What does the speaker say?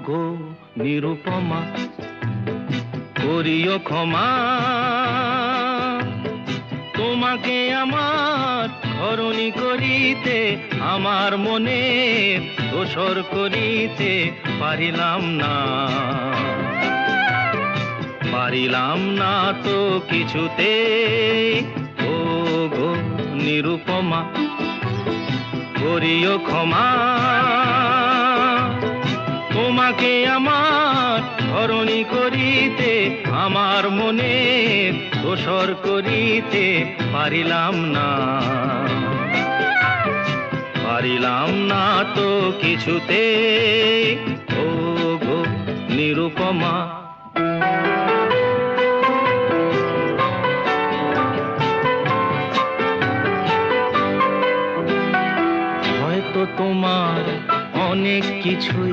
গো নিরুপমা, করিও ক্ষমা। তোমাকে আমার ধরণী করিতে, আমার মনে দোসর করিতে পারিলাম না, পারিলাম না তো কিছুতে। ও গো নিরুপমা, করিও ক্ষমা। তোমাকে আমার ধরণী করিতে, আমার মনে দোসর করিতে পারিলাম না, পারিলাম না তো কিছুতে। ও গো নিরুপমা। হয়তো তোমার অনেক কিছুই